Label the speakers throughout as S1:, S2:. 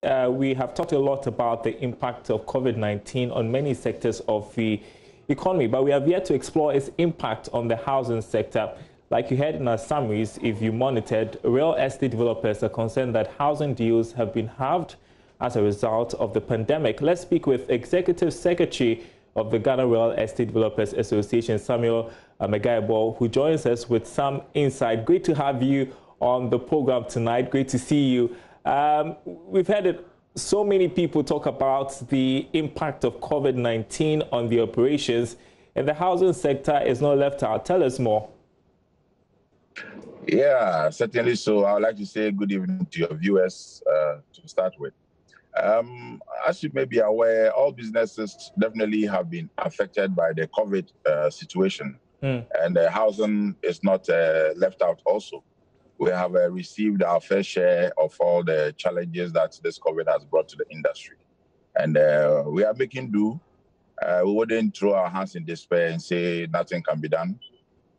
S1: we have talked a lot about the impact of COVID-19 on many sectors of the economy, but we have yet to explore its impact on the housing sector. Like you heard in our summaries, if you monitored, real estate developers are concerned that housing deals have been halved as a result of the pandemic. Let's speak with Executive Secretary of the Ghana Real Estate Developers Association, Samuel Megaibo, who joins us with some insight. Great to have you on the program tonight. Great to see you. We've had so many people talk about the impact of COVID-19 on the operations, and the housing sector is not left out. Tell us more.
S2: Yeah, certainly so. I would like to say good evening to your viewers to start with. As you may be aware, all businesses definitely have been affected by the COVID situation, and housing is not left out also. We have received our fair share of all the challenges that this COVID has brought to the industry. And we are making do. We wouldn't throw our hands in despair and say nothing can be done.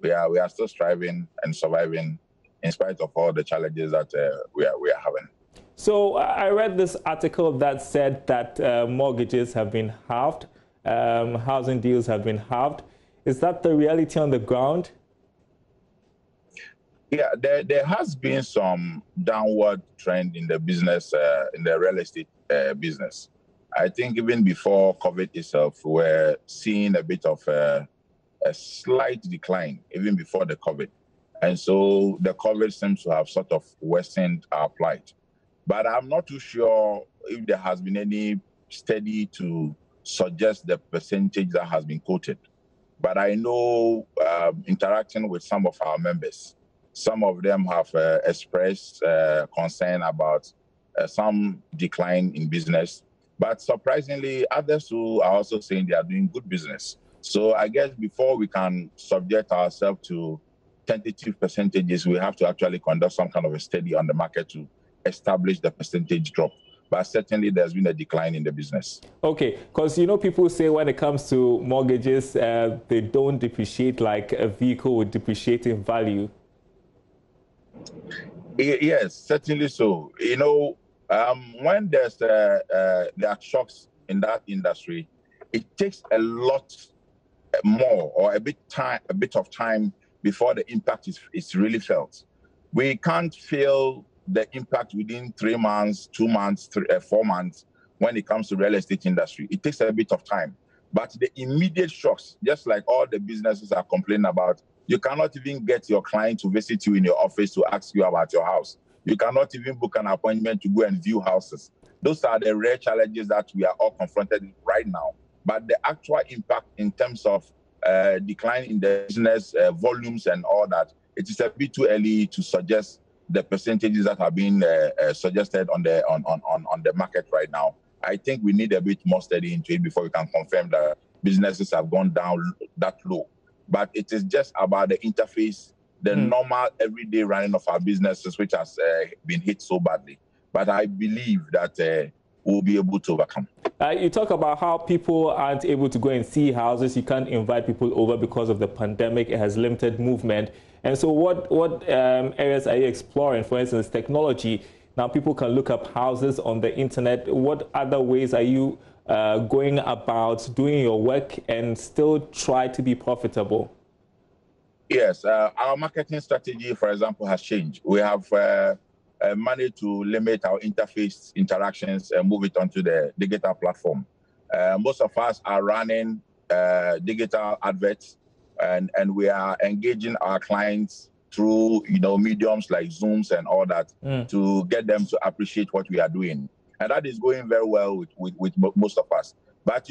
S2: We are still striving and surviving in spite of all the challenges that we are having.
S1: So I read this article that said that mortgages have been halved, housing deals have been halved. Is that the reality on the ground?
S2: Yeah, there has been some downward trend in the business, in the real estate business. I think even before COVID itself, we're seeing a bit of a slight decline, even before the COVID. And so the COVID seems to have sort of worsened our plight. But I'm not too sure if there has been any study to suggest the percentage that has been quoted. But I know interacting with some of our members, some of them have expressed concern about some decline in business. But surprisingly, others who are also saying they are doing good business. So I guess before we can subject ourselves to tentative percentages, we have to actually conduct some kind of a study on the market to establish the percentage drop. But certainly there's been a decline in the business.
S1: Okay, because people say when it comes to mortgages, they don't depreciate like a vehicle would depreciate in value.
S2: Yes, certainly so. When there are shocks in that industry, it takes a lot more or a bit of time before the impact is really felt. We can't feel the impact within 3 months, 2 months, 4 months when it comes to real estate industry. It takes a bit of time. But the immediate shocks, just like all the businesses are complaining about, you cannot even get your client to visit you in your office to ask you about your house. You cannot even book an appointment to go and view houses. Those are the rare challenges that we are all confronted with right now. But the actual impact in terms of decline in the business volumes and all that, it is a bit too early to suggest the percentages that have been suggested on the market right now. I think we need a bit more study into it before we can confirm that businesses have gone down that low. But it is just about the interface, the normal everyday running of our businesses, which has been hit so badly. But I believe that we'll be able to overcome.
S1: You talk about how people aren't able to go and see houses. You can't invite people over because of the pandemic. It has limited movement. And so what areas are you exploring? For instance, technology. Now people can look up houses on the internet. What other ways are you going about doing your work and still try to be profitable?
S2: Yes, our marketing strategy, for example, has changed. We have managed to limit our interface interactions and move it onto the digital platform. Most of us are running digital adverts, and we are engaging our clients through mediums like Zooms and all that to get them to appreciate what we are doing. And that is going very well with most of us. But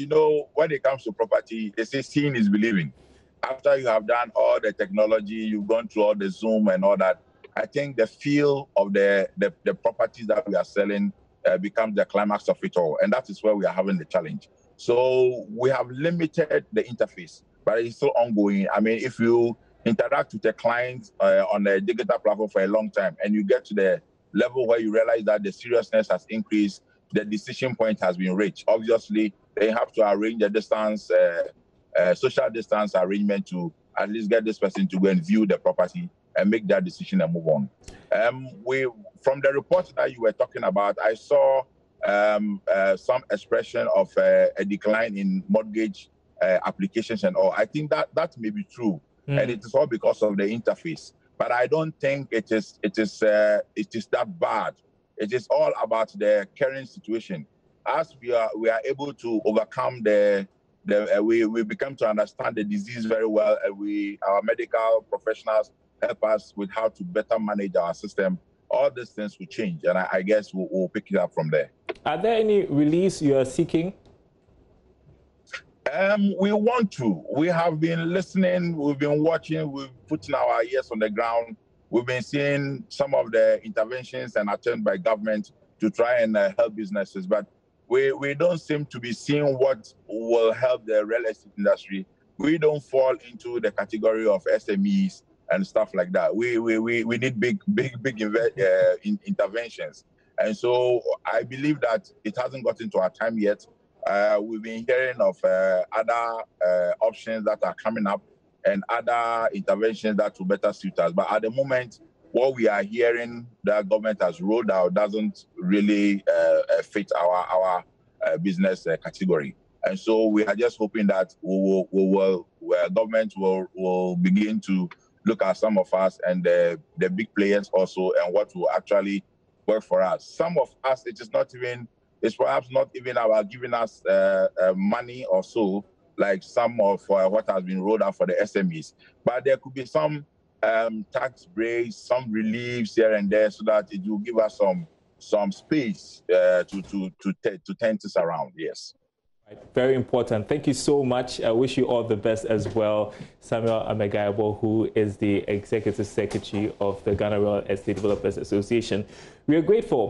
S2: when it comes to property, they say seeing is believing. After you have done all the technology, you've gone through all the Zoom and all that, I think the feel of the properties that we are selling becomes the climax of it all. And that is where we are having the challenge. So we have limited the interface, but it's still ongoing. I mean, if you interact with a client on a digital platform for a long time and you get to the level where you realize that the seriousness has increased, the decision point has been reached. Obviously, they have to arrange a distance, social distance arrangement to at least get this person to go and view the property and make that decision and move on. From the report that you were talking about, I saw some expression of a decline in mortgage applications and all. I think that may be true, and it is all because of the interface. But I don't think it is that bad. It is all about the current situation. As we are able to overcome we become to understand the disease very well, and our medical professionals help us with how to better manage our system. All these things will change, and I guess we'll pick it up from there.
S1: Are there any reliefs you are seeking?
S2: We want to. We have been listening, we've been watching, we've putting our ears on the ground. We've been seeing some of the interventions and attempts by government to try and help businesses, but we don't seem to be seeing what will help the real estate industry. We don't fall into the category of SMEs and stuff like that. We need big interventions. And so I believe that it hasn't gotten to our time yet. We've been hearing of other options that are coming up and other interventions that will better suit us. But at the moment, what we are hearing that government has rolled out doesn't really fit our business category. And so we are just hoping that government will begin to look at some of us and the big players also, and what will actually work for us. Some of us, it's perhaps not even about giving us money or so, like some of what has been rolled out for the SMEs. But there could be some tax breaks, some reliefs here and there, so that it will give us some space to turn this around. Yes.
S1: Very important. Thank you so much. I wish you all the best as well. Samuel Amegayabo, who is the Executive Secretary of the Ghana Real Estate Developers Association. We are grateful.